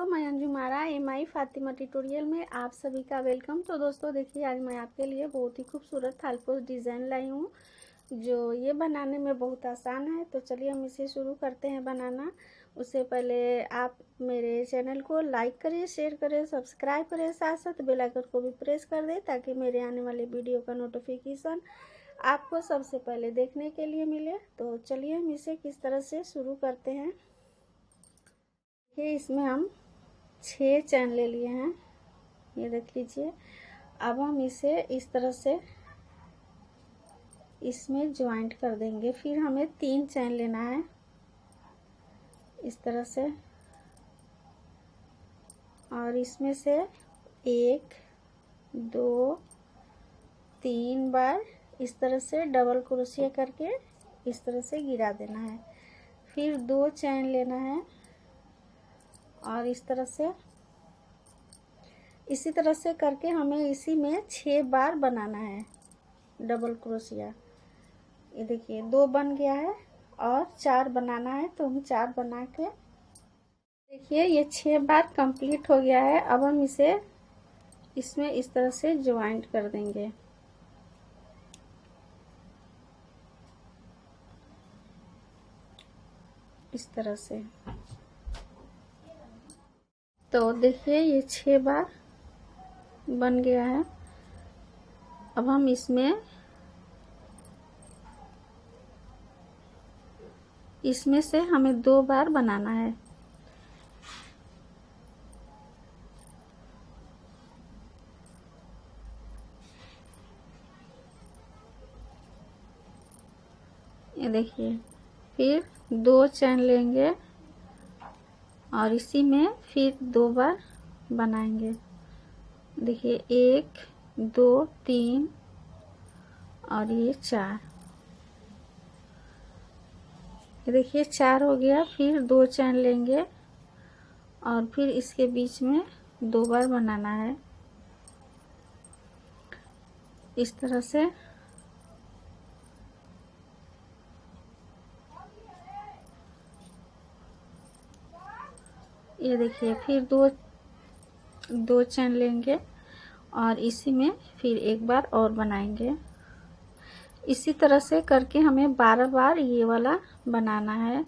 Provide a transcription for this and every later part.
दोस्तों, मैं Anjum Ara MI Fatima tutorial में आप सभी का वेलकम। तो दोस्तों देखिए, आज मैं आपके लिए बहुत ही खूबसूरत थालपोश डिज़ाइन लाई हूँ जो ये बनाने में बहुत आसान है। तो चलिए हम इसे शुरू करते हैं बनाना। उससे पहले आप मेरे चैनल को लाइक करें, शेयर करें, सब्सक्राइब करें, साथ साथ बेल आइकन को भी प्रेस कर दें ताकि मेरे आने वाले वीडियो का नोटिफिकेशन आपको सबसे पहले देखने के लिए मिले। तो चलिए हम इसे किस तरह से शुरू करते हैं। इसमें हम 6 चैन ले लिए हैं, ये देख लीजिए। अब हम इसे इस तरह से इसमें ज्वाइंट कर देंगे। फिर हमें 3 चैन लेना है इस तरह से, और इसमें से 1 2 3 बार इस तरह से डबल क्रोशिया करके इस तरह से गिरा देना है। फिर 2 चैन लेना है और इस तरह से इसी तरह से करके हमें इसी में 6 बार बनाना है डबल क्रोशिया। ये देखिए 2 बन गया है और 4 बनाना है, तो हम 4 बना के देखिए ये 6 बार कंप्लीट हो गया है। अब हम इसे इसमें इस तरह से ज्वाइंट कर देंगे। इस तरह से तो देखिए ये 6 बार बन गया है। अब हम इसमें से हमें 2 बार बनाना है। ये देखिए, फिर 2 चैन लेंगे और इसी में फिर 2 बार बनाएंगे। देखिए 1 2 3 और ये 4। ये देखिए 4 हो गया। फिर 2 चैन लेंगे और फिर इसके बीच में 2 बार बनाना है इस तरह से। ये देखिए फिर दो चैन लेंगे और इसी में फिर 1 बार और बनाएंगे। इसी तरह से करके हमें 12 बार ये वाला बनाना है।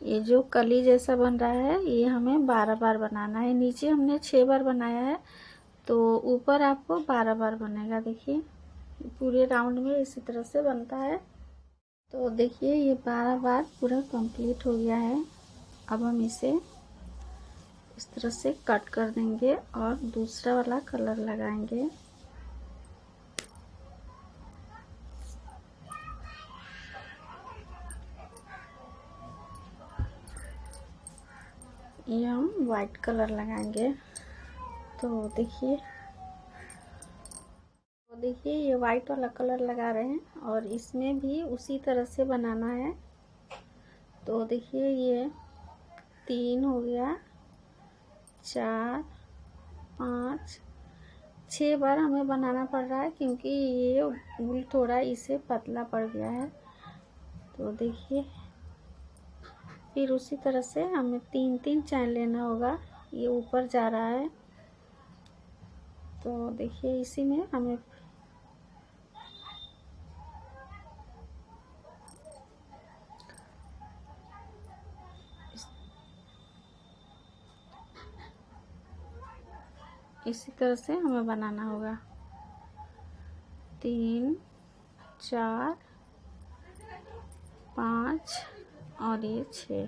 ये जो कली जैसा बन रहा है ये हमें 12 बार बनाना है। नीचे हमने 6 बार बनाया है, तो ऊपर आपको 12 बार बनेगा। देखिए पूरे राउंड में इसी तरह से बनता है। तो देखिए ये 12 बार पूरा कंप्लीट हो गया है। अब हम इसे इस तरह से कट कर देंगे और दूसरा वाला कलर लगाएंगे। ये हम वाइट कलर लगाएंगे। तो देखिए ये वाइट वाला कलर लगा रहे हैं और इसमें भी उसी तरह से बनाना है। तो देखिए ये 3 हो गया, 4 5 6 बार हमें बनाना पड़ रहा है क्योंकि ये ऊल थोड़ा इसे पतला पड़ गया है। तो देखिए फिर उसी तरह से हमें 3 चैन लेना होगा। ये ऊपर जा रहा है, तो देखिए इसी में हमें इसी तरह से हमें बनाना होगा। 3 4 5 और ये 6।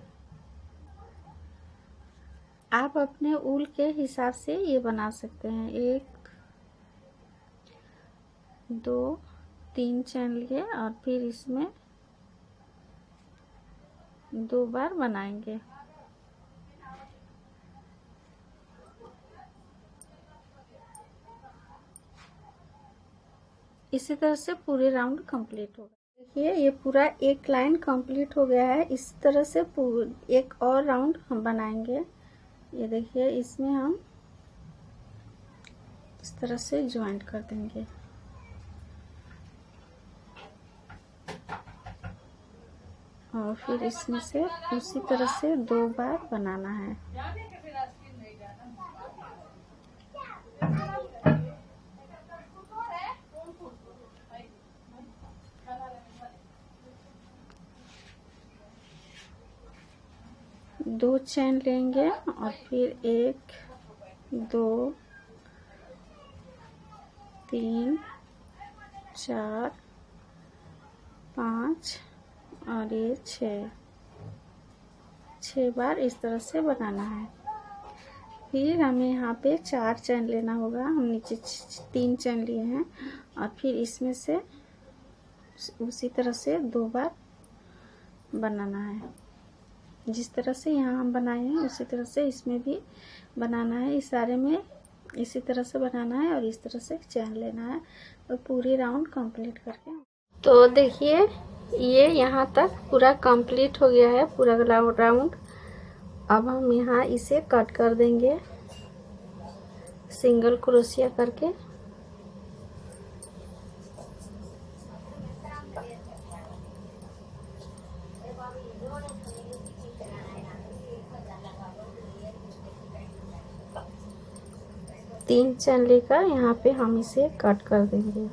आप अपने ऊल के हिसाब से ये बना सकते हैं। 1 2 3 चैन लिए और फिर इसमें 2 बार बनाएंगे। इसी तरह से पूरे राउंड कंप्लीट होगा। देखिए ये पूरा एक लाइन कंप्लीट हो गया है। इस तरह से एक और राउंड हम बनाएंगे। ये देखिए इसमें हम इस तरह से ज्वाइंट कर देंगे। और फिर इसमें से उसी तरह से 2 बार बनाना है। 2 चैन लेंगे और फिर 1 2 3 4 5 और ये 6 बार इस तरह से बनाना है। फिर हमें यहाँ पे 4 चैन लेना होगा। हम नीचे 3 चैन लिए हैं और फिर इसमें से उसी तरह से 2 बार बनाना है। जिस तरह से यहाँ हम बनाए हैं उसी तरह से इसमें भी बनाना है। इस सारे में इसी तरह से बनाना है और इस तरह से चैन लेना है और पूरी राउंड कंप्लीट करके। तो देखिए ये यहाँ तक पूरा कंप्लीट हो गया है, पूरा राउंड। अब हम यहाँ इसे कट कर देंगे सिंगल क्रोशिया करके। तीन चैन लेकर यहाँ पे हम इसे कट कर देंगे।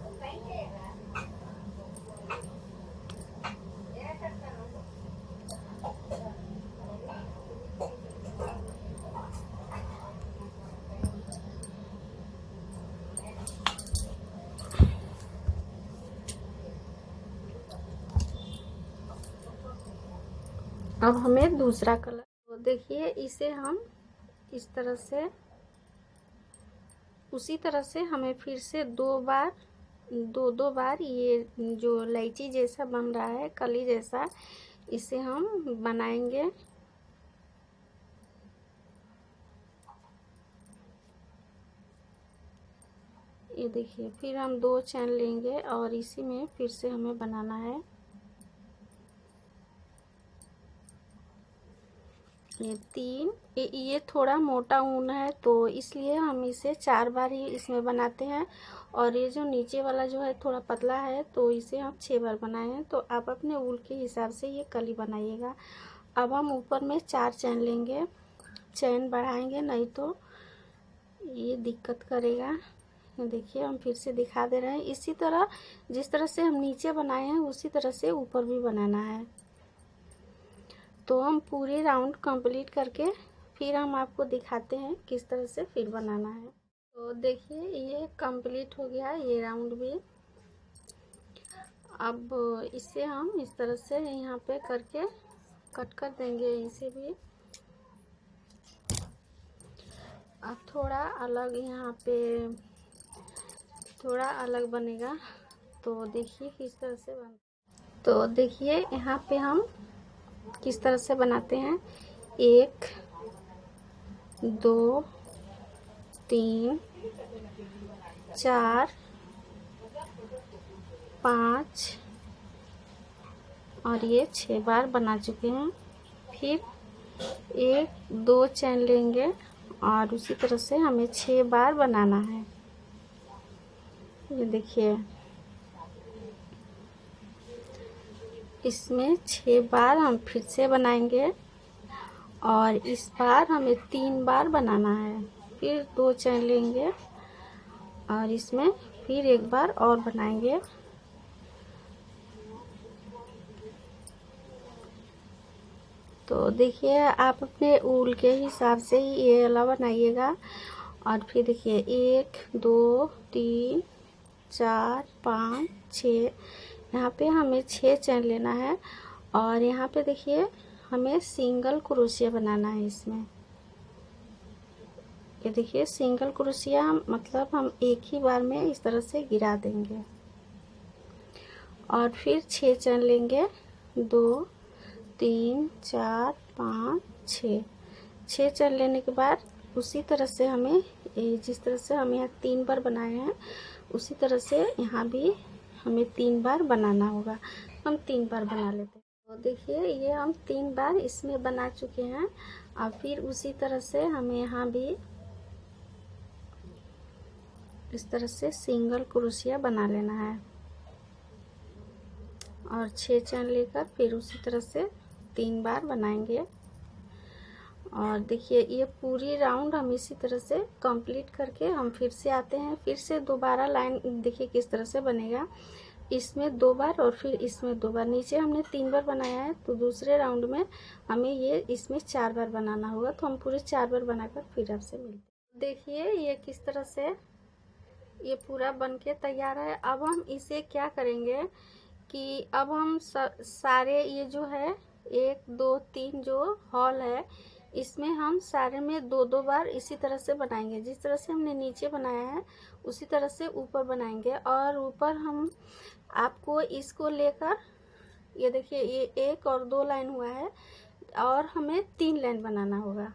अब हमें दूसरा कलर, तो देखिए इसे हम इस तरह से, उसी तरह से हमें फिर से 2 बार ये जो इलायची जैसा बन रहा है, कली जैसा, इसे हम बनाएंगे। ये देखिए फिर हम 2 चैन लेंगे और इसी में फिर से हमें बनाना है। ये 3, ये थोड़ा मोटा ऊन है तो इसलिए हम इसे 4 बार ही इसमें बनाते हैं। और ये जो नीचे वाला जो है थोड़ा पतला है तो इसे हम 6 बार बनाए हैं। तो आप अपने ऊन के हिसाब से ये कली बनाइएगा। अब हम ऊपर में 4 चैन लेंगे, चैन बढ़ाएंगे नहीं तो ये दिक्कत करेगा। देखिए हम फिर से दिखा दे रहे हैं। इसी तरह जिस तरह से हम नीचे बनाए हैं उसी तरह से ऊपर भी बनाना है। तो हम पूरे राउंड कंप्लीट करके फिर हम आपको दिखाते हैं किस तरह से फिर बनाना है। तो देखिए ये कंप्लीट हो गया ये राउंड भी। अब इसे हम इस तरह से यहाँ पे करके कट कर देंगे इसे भी। अब थोड़ा अलग यहाँ पे थोड़ा अलग बनेगा। तो देखिए किस तरह से तो देखिए यहाँ पे हम किस तरह से बनाते हैं। 1 2 3 4 5 और ये 6 बार बना चुके हैं। फिर 1 2 चैन लेंगे और उसी तरह से हमें 6 बार बनाना है। ये देखिए इसमें 6 बार हम फिर से बनाएंगे और इस बार हमें 3 बार बनाना है। फिर 2 चैन लेंगे और इसमें फिर 1 बार और बनाएंगे। तो देखिए आप अपने ऊल के हिसाब से ही ये वाला बनाइएगा। और फिर देखिए 1 2 3 4 5 6, यहाँ पे हमें 6 चैन लेना है और यहाँ पे देखिए हमें सिंगल क्रोशिया बनाना है इसमें। ये देखिए सिंगल क्रोशिया मतलब हम एक ही बार में इस तरह से गिरा देंगे और फिर 6 चैन लेंगे। 2 3 4 5 6 चैन लेने के बाद उसी तरह से हमें जिस तरह से हम यहाँ 3 बार बनाए हैं उसी तरह से यहाँ भी हमें 3 बार बनाना होगा। हम 3 बार बना लेते हैं। तो देखिए ये हम 3 बार इसमें बना चुके हैं। और फिर उसी तरह से हमें यहाँ भी इस तरह से सिंगल क्रोशिया बना लेना है और 6 चैन लेकर फिर उसी तरह से 3 बार बनाएंगे। और देखिए ये पूरी राउंड हम इसी तरह से कंप्लीट करके हम फिर से आते हैं। फिर से दोबारा लाइन देखिए किस तरह से बनेगा। इसमें 2 बार और फिर इसमें 2 बार। नीचे हमने 3 बार बनाया है, तो दूसरे राउंड में हमें ये इसमें 4 बार बनाना होगा। तो हम पूरे 4 बार बनाकर फिर आपसे मिलते हैं। देखिए ये किस तरह से ये पूरा बनके तैयार है। अब हम इसे क्या करेंगे कि अब हम सारे ये जो है 1 2 3 जो हॉल है, इसमें हम सारे में 2-2 बार इसी तरह से बनाएंगे। जिस तरह से हमने नीचे बनाया है उसी तरह से ऊपर बनाएंगे। और ऊपर हम आपको इसको लेकर, ये देखिए ये 1 और 2 लाइन हुआ है, और हमें 3 लाइन बनाना होगा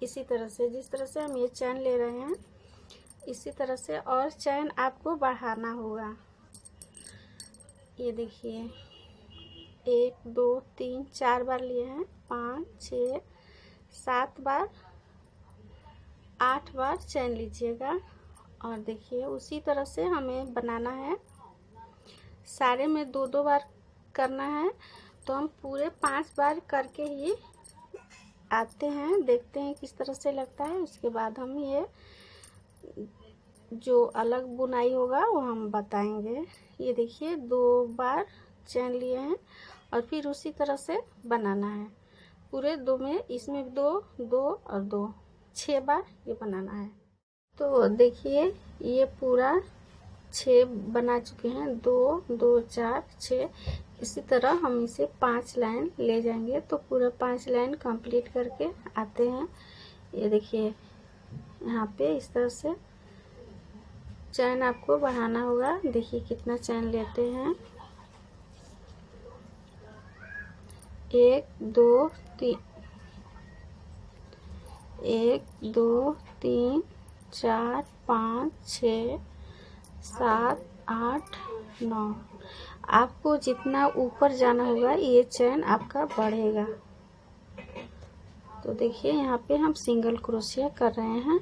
इसी तरह से। जिस तरह से हम ये चैन ले रहे हैं इसी तरह से, और चैन आपको बढ़ाना होगा। ये देखिए 1 2 3 4 बार लिए हैं, 5 6 7 बार 8 बार चैन लीजिएगा। और देखिए उसी तरह से हमें बनाना है, सारे में 2-2 बार करना है। तो हम पूरे 5 बार करके ही आते हैं, देखते हैं किस तरह से लगता है। उसके बाद हम ये जो अलग बुनाई होगा वो हम बताएंगे। ये देखिए 2 बार चैन लिए हैं और फिर उसी तरह से बनाना है पूरे 2 में। इसमें 2 2 और 2 6 बार ये बनाना है। तो देखिए ये पूरा 6 बना चुके हैं, 2 2 4 6। इसी तरह हम इसे 5 लाइन ले जाएंगे, तो पूरा 5 लाइन कंप्लीट करके आते हैं। ये देखिए यहाँ पे इस तरह से चैन आपको बढ़ाना होगा। देखिए कितना चैन लेते हैं, 1 2 3 1 2 3 4 5 6 7 8 9। आपको जितना ऊपर जाना होगा ये चैन आपका बढ़ेगा। तो देखिए यहाँ पे हम सिंगल क्रोशिया कर रहे हैं।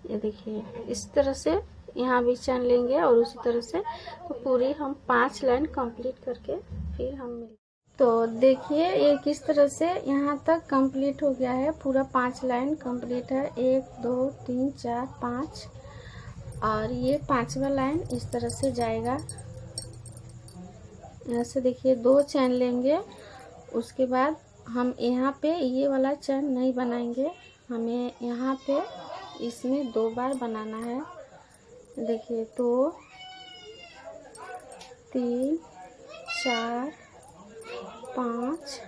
ये देखिए इस तरह से यहाँ भी चैन लेंगे और उसी तरह से तो पूरी हम 5 लाइन कंप्लीट करके फिर हम मिलेंगे। तो देखिए ये किस तरह से यहाँ तक कंप्लीट हो गया है, पूरा 5 लाइन कंप्लीट है। 1 2 3 4 5, और ये 5वां लाइन इस तरह से जाएगा। यहाँ से देखिए 2 चैन लेंगे, उसके बाद हम यहाँ पे ये वाला चैन नहीं बनाएंगे, हमें यहाँ पे इसमें 2 बार बनाना है। देखिए 2 3 4 5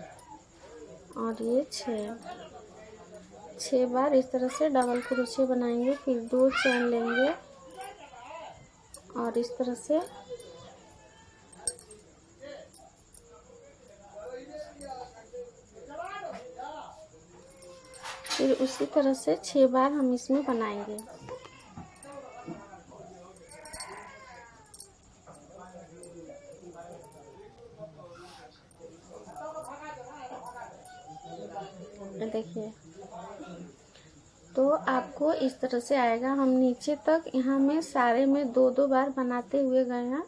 और ये 6 बार इस तरह से डबल क्रोशिया बनाएंगे। फिर 2 चैन लेंगे और इस तरह से फिर उसी तरह से 6 बार हम इसमें बनाएंगे। देखिए तो आपको इस तरह से आएगा। हम नीचे तक यहाँ में सारे में 2-2 बार बनाते हुए गए हैं,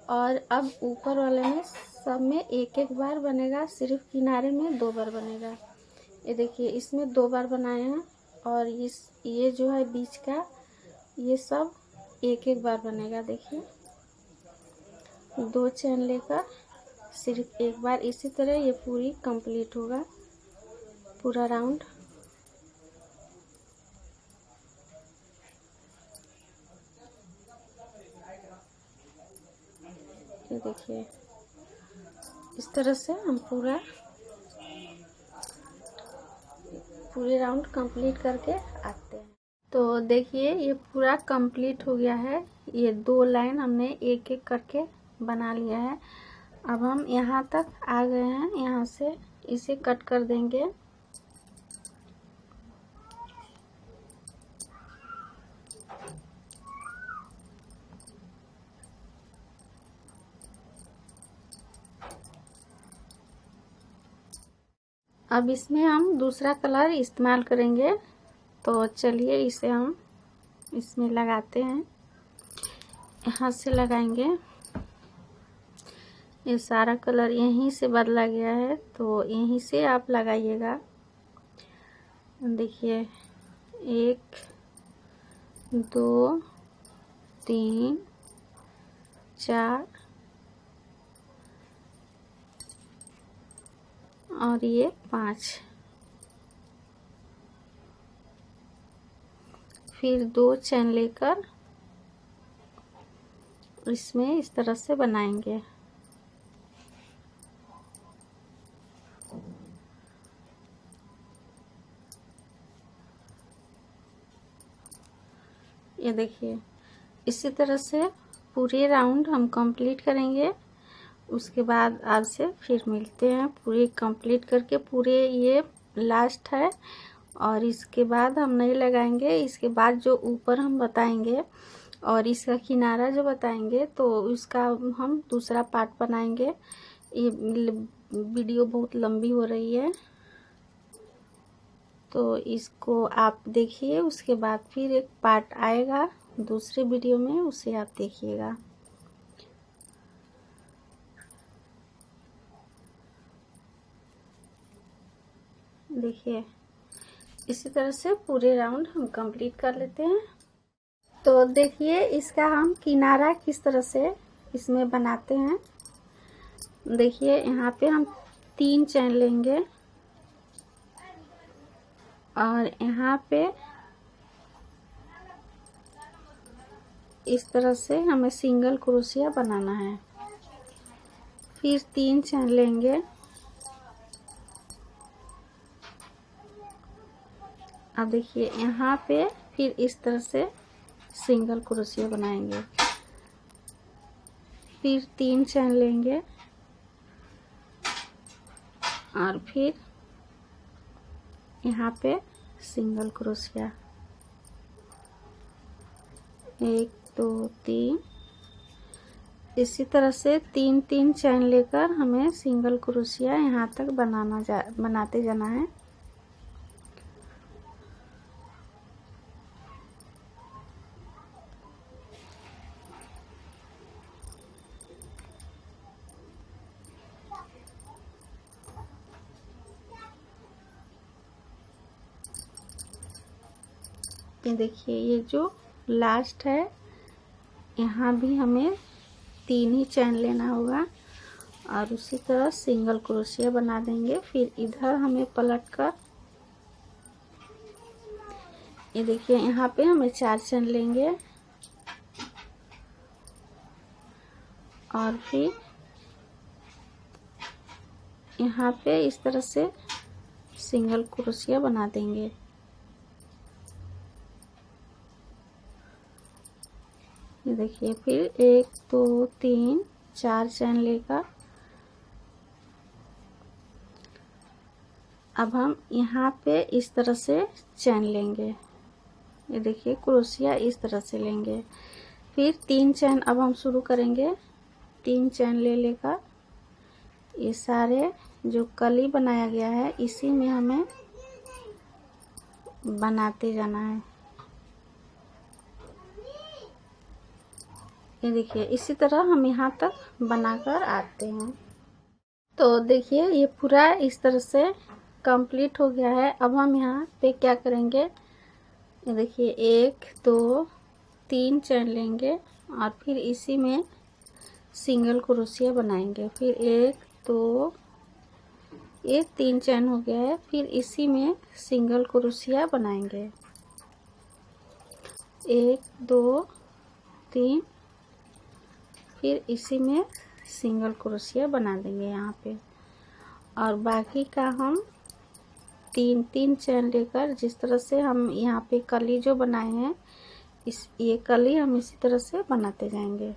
और अब ऊपर वाले में सब में 1-1 बार बनेगा, सिर्फ किनारे में 2 बार बनेगा। ये देखिए इसमें 2 बार बनाए हैं, और ये जो है बीच का ये सब 1-1 बार बनेगा। देखिए 2 चैन लेकर सिर्फ 1 बार, इसी तरह ये पूरी कंप्लीट होगा पूरा राउंड। ये देखिए इस तरह से हम पूरे राउंड कंप्लीट करके आते हैं। तो देखिए ये पूरा कंप्लीट हो गया है। ये 2 लाइन हमने 1-1 करके बना लिया है। अब हम यहाँ तक आ गए हैं, यहाँ से इसे कट कर देंगे। अब इसमें हम दूसरा कलर इस्तेमाल करेंगे, तो चलिए इसे हम इसमें लगाते हैं। यहाँ से लगाएंगे, ये सारा कलर यहीं से बदला गया है, तो यहीं से आप लगाइएगा। देखिए 1 2 3 4 और ये 5। फिर 2 चैन लेकर इसमें इस तरह से बनाएंगे। ये देखिए, इसी तरह से पूरे राउंड हम कंप्लीट करेंगे। उसके बाद आपसे फिर मिलते हैं पूरे कंप्लीट करके। पूरे ये लास्ट है और इसके बाद हम नहीं लगाएंगे। इसके बाद जो ऊपर हम बताएंगे और इसका किनारा जो बताएंगे तो उसका हम दूसरा पार्ट बनाएंगे। ये वीडियो बहुत लंबी हो रही है तो इसको आप देखिए। उसके बाद फिर एक पार्ट आएगा दूसरे वीडियो में, उसे आप देखिएगा। देखिए, इसी तरह से पूरे राउंड हम कंप्लीट कर लेते हैं। तो देखिए, इसका हम किनारा किस तरह से इसमें बनाते हैं। देखिए, यहाँ पे हम 3 चैन लेंगे और यहाँ पे इस तरह से हमें सिंगल क्रोशिया बनाना है। फिर 3 चैन लेंगे। अब देखिए, यहाँ पे फिर इस तरह से सिंगल क्रोशिया बनाएंगे। फिर 3 चैन लेंगे और फिर यहाँ पे सिंगल क्रोशिया 1 2 3। इसी तरह से 3 चैन लेकर हमें सिंगल क्रोशिया यहाँ तक बनाते जाना है। ये देखिए, ये जो लास्ट है यहाँ भी हमें 3 ही चैन लेना होगा और उसी तरह सिंगल क्रोशिया बना देंगे। फिर इधर हमें पलट कर ये देखिए, यहाँ पे हमें 4 चैन लेंगे और फिर यहाँ पे इस तरह से सिंगल क्रोशिया बना देंगे। ये देखिए, फिर 1 2 3 4 चैन लेकर अब हम यहाँ पे इस तरह से चैन लेंगे। ये देखिए, क्रोशिया इस तरह से लेंगे। फिर 3 चैन अब हम शुरू करेंगे। 3 चैन ले लेकर ये सारे जो कली बनाया गया है इसी में हमें बनाते जाना है। ये देखिए, इसी तरह हम यहाँ तक बनाकर आते हैं। तो देखिए, ये पूरा इस तरह से कंप्लीट हो गया है। अब हम यहाँ पे क्या करेंगे, ये देखिए 1 2 3 चैन लेंगे और फिर इसी में सिंगल क्रोशिया बनाएंगे। फिर 1 2 ये 3 चैन हो गया है। फिर इसी में सिंगल क्रोशिया बनाएंगे। 1 2 3 फिर इसी में सिंगल क्रोशिया बना देंगे यहाँ पे। और बाकी का हम 3 चैन लेकर जिस तरह से हम यहाँ पे कली जो बनाए हैं ये कली हम इसी तरह से बनाते जाएंगे।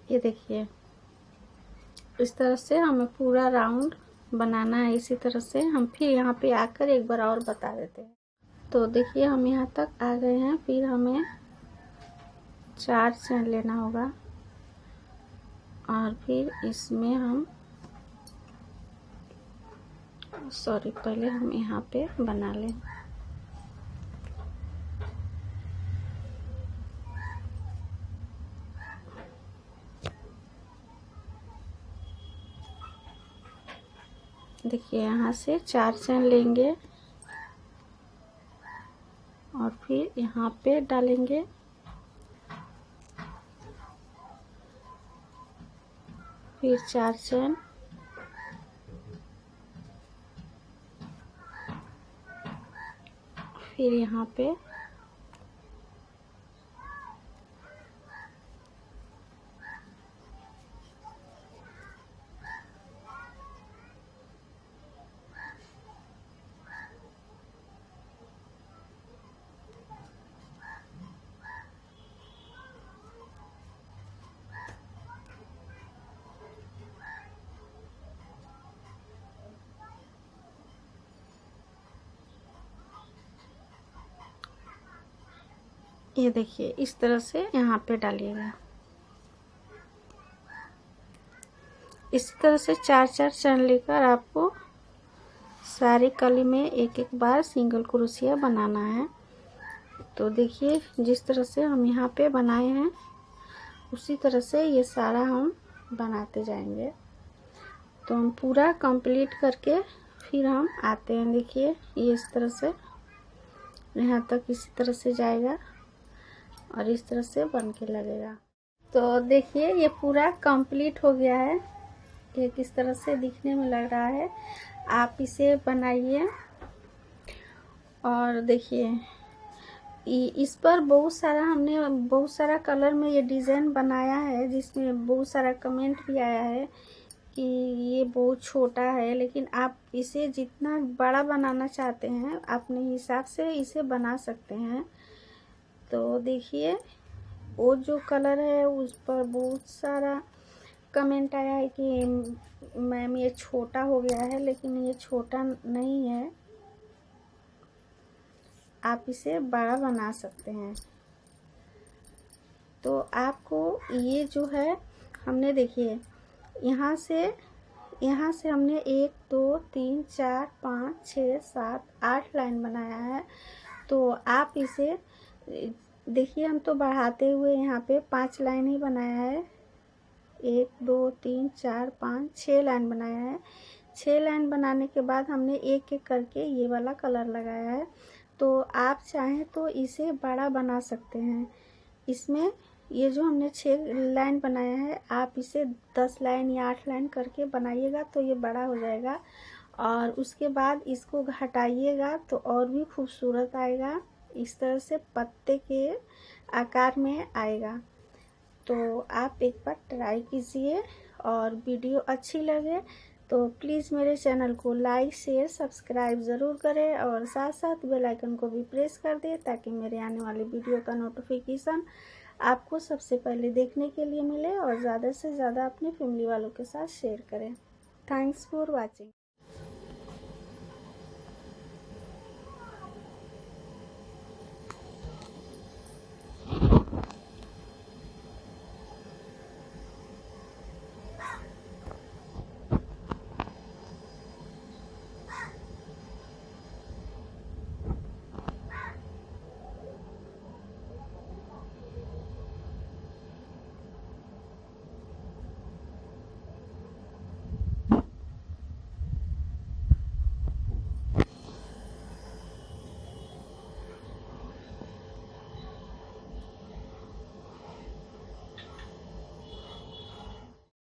ये देखिए, इस तरह से हमें पूरा राउंड बनाना है इसी तरह से। हम फिर यहाँ पे आकर एक बार और बता देते हैं। तो देखिए हम यहाँ तक आ गए हैं। फिर हमें 4 चैन लेना होगा और फिर इसमें हम पहले हम यहाँ पे बना लें। देखिए यहाँ से 4 चैन लेंगे और फिर यहाँ पे डालेंगे, फिर 4 चैन, फिर यहाँ पे ये देखिए इस तरह से यहाँ पे डालिएगा। इसी तरह से 4-4 चैन लेकर आपको सारे कली में एक बार सिंगल क्रोशिया बनाना है। तो देखिए जिस तरह से हम यहाँ पे बनाए हैं उसी तरह से ये सारा हम बनाते जाएंगे। तो हम पूरा कंप्लीट करके फिर हम आते हैं। देखिए ये इस तरह से यहाँ तक इसी तरह से जाएगा और इस तरह से बन के लगेगा। तो देखिए ये पूरा कंप्लीट हो गया है। ये किस तरह से दिखने में लग रहा है, आप इसे बनाइए। और देखिए इस पर हमने बहुत सारा कलर में ये डिज़ाइन बनाया है, जिसमें बहुत सारा कमेंट भी आया है कि ये बहुत छोटा है। लेकिन आप इसे जितना बड़ा बनाना चाहते हैं अपने हिसाब से इसे बना सकते हैं। तो देखिए वो जो कलर है उस पर बहुत सारा कमेंट आया है कि मैम ये छोटा हो गया है, लेकिन ये छोटा नहीं है, आप इसे बड़ा बना सकते हैं। तो आपको ये जो है हमने देखिए यहाँ से हमने 1 2 3 4 5 6 7 8 लाइन बनाया है। तो आप इसे देखिए हम तो बढ़ाते हुए यहाँ पे 5 लाइन ही बनाया है। 1 2 3 4 5 6 लाइन बनाया है। 6 लाइन बनाने के बाद हमने एक एक करके ये वाला कलर लगाया है। तो आप चाहें तो इसे बड़ा बना सकते हैं। इसमें ये जो हमने 6 लाइन बनाया है आप इसे 10 लाइन या 8 लाइन करके बनाइएगा तो ये बड़ा हो जाएगा। और उसके बाद इसको हटाइएगा तो और भी खूबसूरत आएगा। इस तरह से पत्ते के आकार में आएगा। तो आप एक बार ट्राई कीजिए और वीडियो अच्छी लगे तो प्लीज़ मेरे चैनल को लाइक शेयर सब्सक्राइब ज़रूर करें और साथ साथ बेल आइकन को भी प्रेस कर दें ताकि मेरे आने वाले वीडियो का नोटिफिकेशन आपको सबसे पहले देखने के लिए मिले और ज़्यादा से ज़्यादा अपने फैमिली वालों के साथ शेयर करें। Thanks for watching.